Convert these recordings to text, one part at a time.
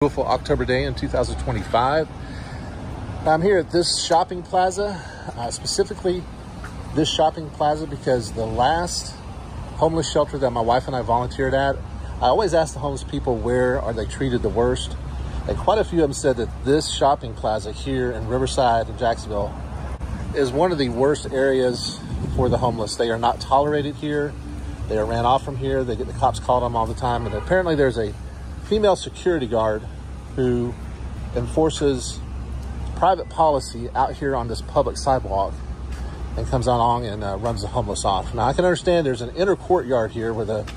Beautiful October day in 2025. I'm here at this shopping plaza, specifically this shopping plaza because the last homeless shelter that my wife and I volunteered at, I always ask the homeless people where are they treated the worst, and quite a few of them said that this shopping plaza here in Riverside in Jacksonville is one of the worst areas for the homeless. They are not tolerated here. They are ran off from here. They get the cops called on them all the time, and apparently there's a female security guard who enforces private policy out here on this public sidewalk and comes along and runs the homeless off. Now, I can understand there's an inner courtyard here with a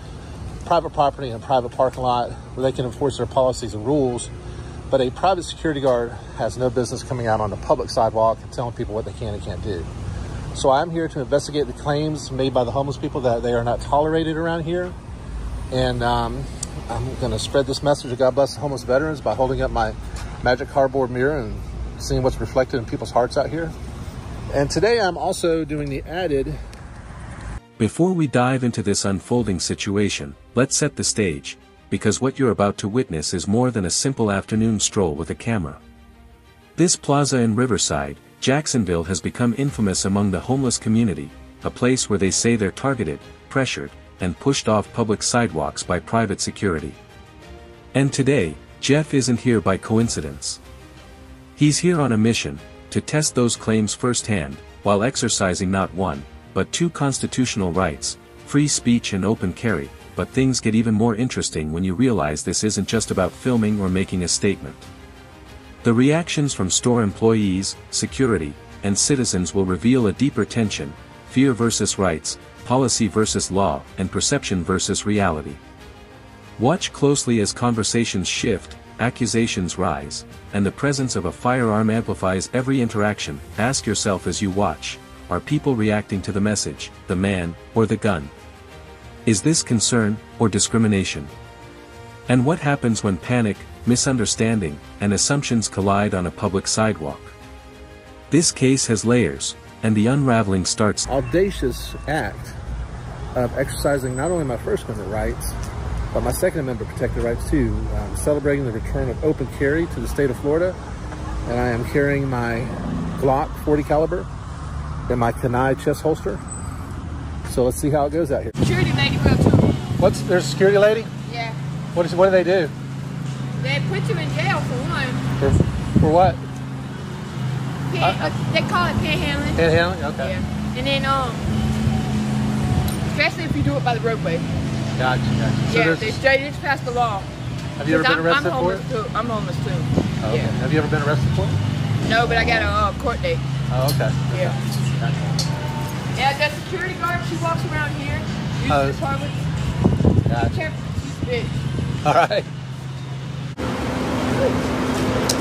private property and a private parking lot where they can enforce their policies and rules, but a private security guard has no business coming out on the public sidewalk and telling people what they can and can't do. So I'm here to investigate the claims made by the homeless people that they are not tolerated around here. And I'm going to spread this message of God bless the homeless veterans by holding up my magic cardboard mirror and seeing what's reflected in people's hearts out here. And today I'm also doing the added. Before we dive into this unfolding situation, let's set the stage, because what you're about to witness is more than a simple afternoon stroll with a camera. This plaza in Riverside, Jacksonville has become infamous among the homeless community, a place where they say they're targeted, pressured, and pushed off public sidewalks by private security. And today, Jeff isn't here by coincidence. He's here on a mission, to test those claims firsthand, while exercising not one, but two constitutional rights, free speech and open carry. But things get even more interesting when you realize this isn't just about filming or making a statement. The reactions from store employees, security, and citizens will reveal a deeper tension: fear versus rights, policy versus law, and perception versus reality. Watch closely as conversations shift, accusations rise, and the presence of a firearm amplifies every interaction. Ask yourself as you watch, are people reacting to the message, the man, or the gun? Is this concern, or discrimination? And what happens when panic, misunderstanding, and assumptions collide on a public sidewalk? This case has layers, and the unraveling starts. Audacious act of exercising not only my First Amendment rights, but my Second Amendment protected rights too, celebrating the return of open carry to the state of Florida. And I am carrying my Glock 40 caliber in my Kenai chest holster. So let's see how it goes out here. Security lady will too. There's a security lady? Yeah. What do they do? They put you in jail for one. For what? They call it panhandling. Panhandling? Okay. Yeah. And then, especially if you do it by the roadway. Gotcha. So yeah, they just passed the law. Have you ever been arrested for it? I'm homeless too. Oh, okay. Yeah. Have you ever been arrested for it? No, but I got a court date. Oh, okay. Yeah. Gotcha. Yeah, the security guard, she walks around here. Uses the department. Gotcha. She's big. All right.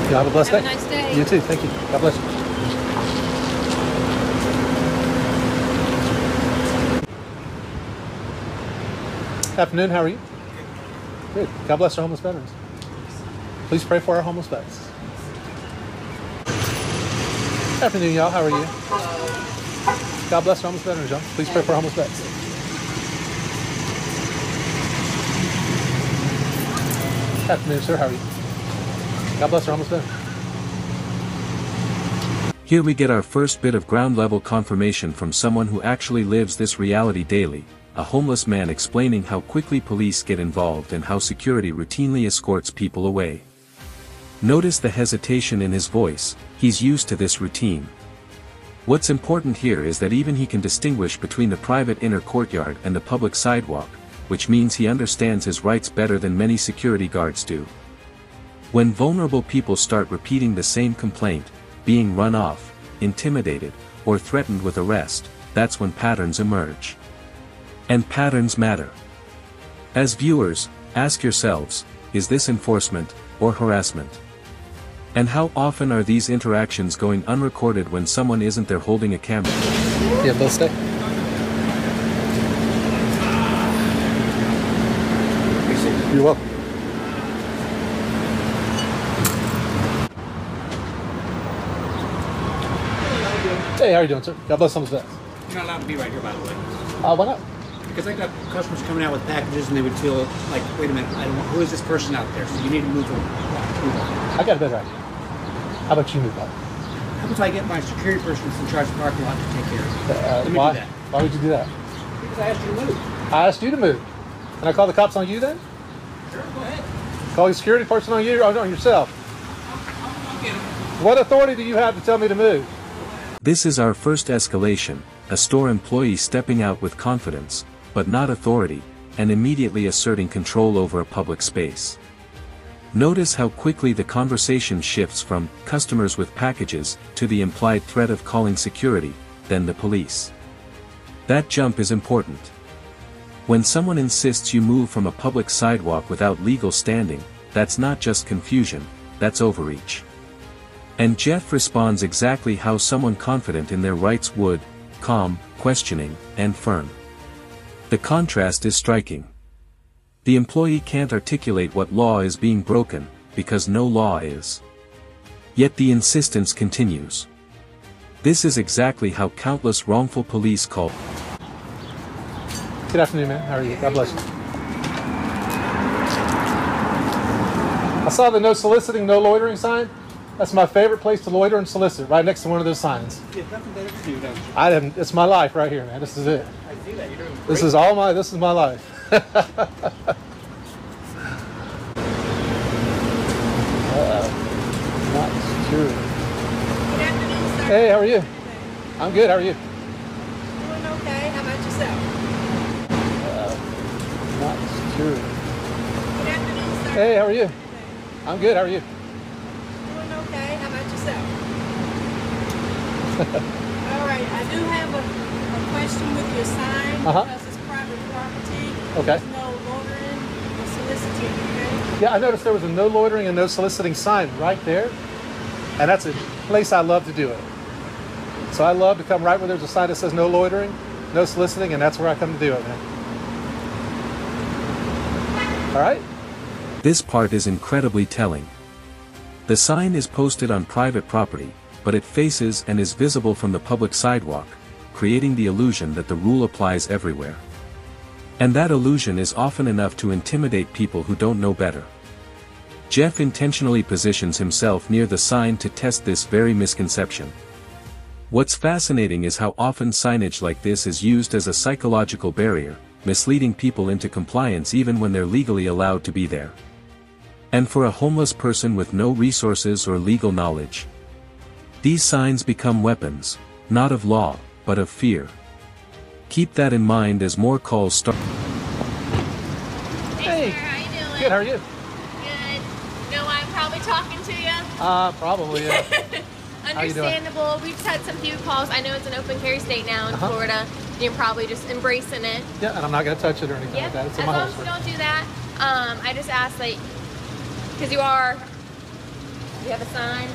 You have a blessed day. Have a nice day. You too. Thank you. God bless you. Afternoon. How are you? Good. God bless our homeless veterans. Please pray for our homeless vets. Afternoon, y'all. How are you? God bless our homeless veterans, y'all. Please pray for our homeless vets. Afternoon, sir. How are you? God bless our homeless veterans. Here we get our first bit of ground-level confirmation from someone who actually lives this reality daily, a homeless man explaining how quickly police get involved and how security routinely escorts people away. Notice the hesitation in his voice. He's used to this routine. What's important here is that even he can distinguish between the private inner courtyard and the public sidewalk, which means he understands his rights better than many security guards do. When vulnerable people start repeating the same complaint, being run off, intimidated, or threatened with arrest, that's when patterns emerge. And patterns matter. As viewers, ask yourselves, is this enforcement, or harassment? And how often are these interactions going unrecorded when someone isn't there holding a camera? Yeah, let's stay. You're welcome. Hey, how are you doing, sir? God bless someone's vets. You're not allowed to be right here, by the way. Why not? Because I got customers coming out with packages and they would feel like, wait a minute, who is this person out there? So you need to move them. move on. I got a bed right here. How about you move on? How about I get my security person that's in charge of the parking lot to take care of it? Let me why? do that. Why would you do that? Because I asked you to move. I asked you to move. Can I call the cops on you then? Sure, go ahead. Call the security person on you or on yourself? I'll get him. What authority do you have to tell me to move? This is our first escalation, a store employee stepping out with confidence, but not authority, and immediately asserting control over a public space. Notice how quickly the conversation shifts from customers with packages to the implied threat of calling security, then the police. That jump is important. When someone insists you move from a public sidewalk without legal standing, that's not just confusion, that's overreach. And Jeff responds exactly how someone confident in their rights would: calm, questioning, and firm. The contrast is striking. The employee can't articulate what law is being broken, because no law is. Yet the insistence continues. This is exactly how countless wrongful police call. Good afternoon, man. How are you? God bless you. I saw the no soliciting, no loitering sign. That's my favorite place to loiter and solicit, right next to one of those signs. You have nothing better to do, don't you? I haven't. It's my life right here, man. This is it. I see that. You're doing great. This is all my. This is my life. Good Not secure. afternoon, sir. Hey, how are you? I'm good. How are you? Doing okay. How about yourself? Not secure. Good afternoon, sir. Hey, how are you? I'm good. How are you? Doing okay. How about yourself? All right. I do have a question with your sign because it's private property. Okay. There's no loitering or soliciting, okay? Yeah, I noticed there was a no loitering and no soliciting sign right there, and that's a place I love to do it. So I love to come right where there's a sign that says no loitering, no soliciting, and that's where I come to do it, man. All right? This part is incredibly telling. The sign is posted on private property, but it faces and is visible from the public sidewalk, creating the illusion that the rule applies everywhere. And that illusion is often enough to intimidate people who don't know better. Jeff intentionally positions himself near the sign to test this very misconception. What's fascinating is how often signage like this is used as a psychological barrier, misleading people into compliance even when they're legally allowed to be there. And for a homeless person with no resources or legal knowledge, these signs become weapons, not of law, but of fear. Keep that in mind as more calls start. Hey, sir. How you doing? Good. How are you? Good. Know why I'm probably talking to you? Probably, yeah. How you doing? Understandable. We've just had some few calls. I know it's an open carry state now in Florida. You're probably just embracing it. Yeah, and I'm not going to touch it or anything like that. It's in As my long as you holster. don't do that. I just asked, like, because you have a sign.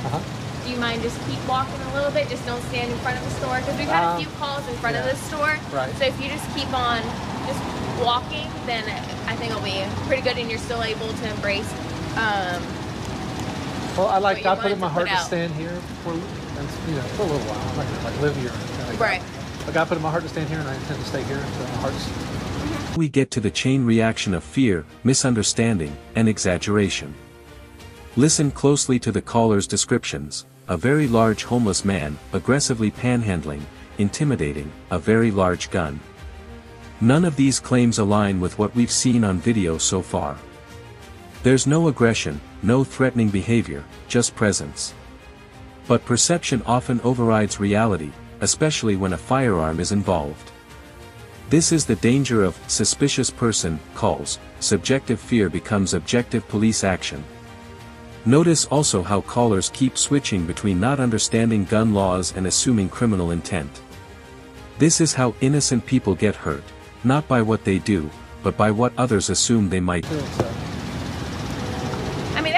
Do you mind just keep walking a little bit? Just don't stand in front of the store. Because we've had a few calls in front of the store. Right. So if you just keep on just walking, then I think it'll be pretty good and you're still able to embrace. Well, I like. what you I put in wanted my to heart put to out. stand here for a little while. I'm not going to like live here or anything like Right. that. Like I put in my heart to stand here, and I intend to stay here until my heart's. We get to the chain reaction of fear, misunderstanding, and exaggeration. Listen closely to the caller's descriptions: a very large homeless man, aggressively panhandling, intimidating, a very large gun. None of these claims align with what we've seen on video so far. There's no aggression, no threatening behavior, just presence. But perception often overrides reality, especially when a firearm is involved. This is the danger of suspicious person calls. Subjective fear becomes objective police action. Notice also how callers keep switching between not understanding gun laws and assuming criminal intent. This is how innocent people get hurt, not by what they do, but by what others assume they might do. I mean,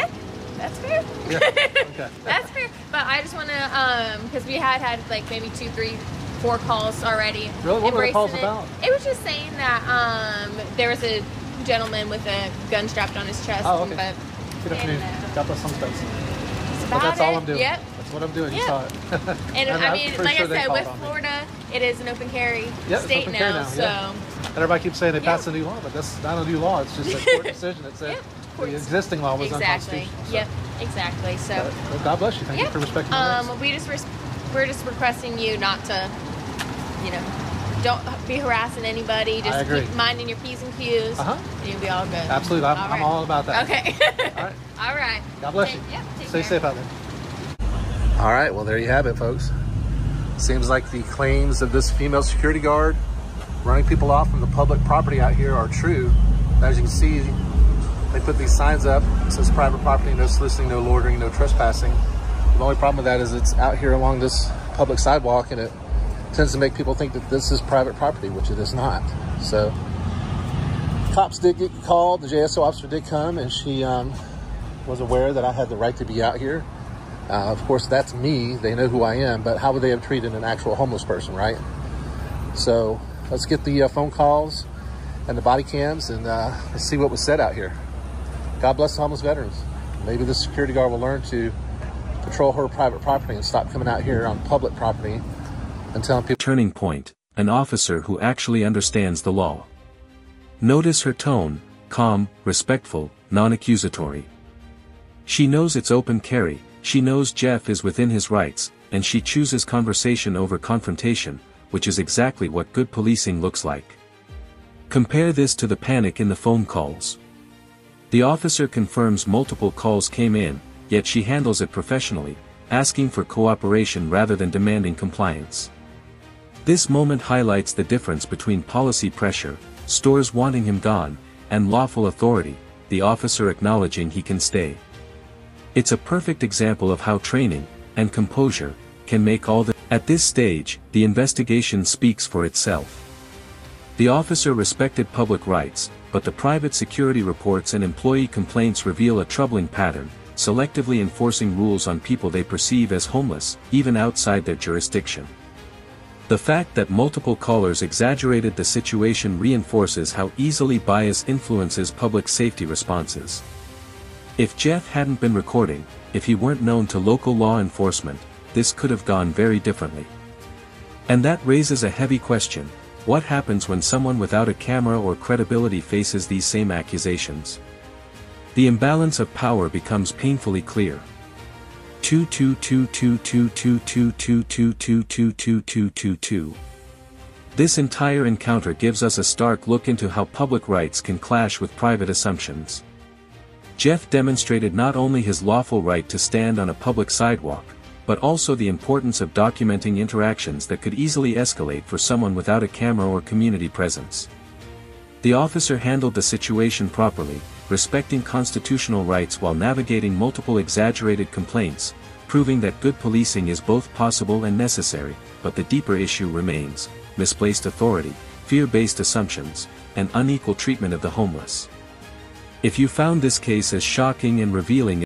that's fair. Yeah. Okay. That's fair. But I just want to, because we had like maybe 2, 3, 4 calls already. Really? What were the calls embracing about? It was just saying that there was a gentleman with a gun strapped on his chest. Oh, okay. But Good afternoon. God bless some space. that's But that's all I'm doing. Yep. That's what I'm doing. You Yep. saw it. And I'm I mean, pretty like sure I they said, called with on me. Florida, it is an open carry Yeah, it's state open carry now. now, So yeah. And everybody keeps saying they passed a new law, but that's not a new law. It's just a court decision that said Yep. the existing law was exactly. unconstitutional. So. Yep. Exactly. So. Well, God bless you. Thank you for respecting my rights. We're just requesting you not to, you know, don't be harassing anybody. Just keep minding your P's and Q's, and you'll be all good. Absolutely. I'm all about that. Okay. All right. All right. God bless you. Yep, Stay safe out there. All right. Well, there you have it, folks. Seems like the claims of this female security guard running people off from the public property out here are true. As you can see, they put these signs up. It says private property, no soliciting, no loitering, no trespassing. The only problem with that is it's out here along this public sidewalk, and it tends to make people think that this is private property, which it is not. So cops did get called. The JSO officer did come, and she was aware that I had the right to be out here. Of course, that's me. They know who I am, but how would they have treated an actual homeless person, right? So let's get the phone calls and the body cams, and let's see what was said out here. God bless the homeless veterans. Maybe the security guard will learn to patrol her private property and stop coming out here on public property and telling people. Turning point, an officer who actually understands the law. Notice her tone, calm, respectful, non-accusatory. She knows it's open carry, she knows Jeff is within his rights, and she chooses conversation over confrontation, which is exactly what good policing looks like. Compare this to the panic in the phone calls. The officer confirms multiple calls came in, yet she handles it professionally, asking for cooperation rather than demanding compliance. This moment highlights the difference between policy pressure, stores wanting him gone, and lawful authority, the officer acknowledging he can stay. It's a perfect example of how training, and composure, can make all the. At this stage, the investigation speaks for itself. The officer respected public rights, but the private security reports and employee complaints reveal a troubling pattern, selectively enforcing rules on people they perceive as homeless, even outside their jurisdiction. The fact that multiple callers exaggerated the situation reinforces how easily bias influences public safety responses. If Jeff hadn't been recording, if he weren't known to local law enforcement, this could have gone very differently. And that raises a heavy question: what happens when someone without a camera or credibility faces these same accusations? The imbalance of power becomes painfully clear. 222222222222222. This entire encounter gives us a stark look into how public rights can clash with private assumptions. Jeff demonstrated not only his lawful right to stand on a public sidewalk, but also the importance of documenting interactions that could easily escalate for someone without a camera or community presence. The officer handled the situation properly, respecting constitutional rights while navigating multiple exaggerated complaints, proving that good policing is both possible and necessary, but the deeper issue remains: misplaced authority, fear-based assumptions, and unequal treatment of the homeless. If you found this case as shocking and revealing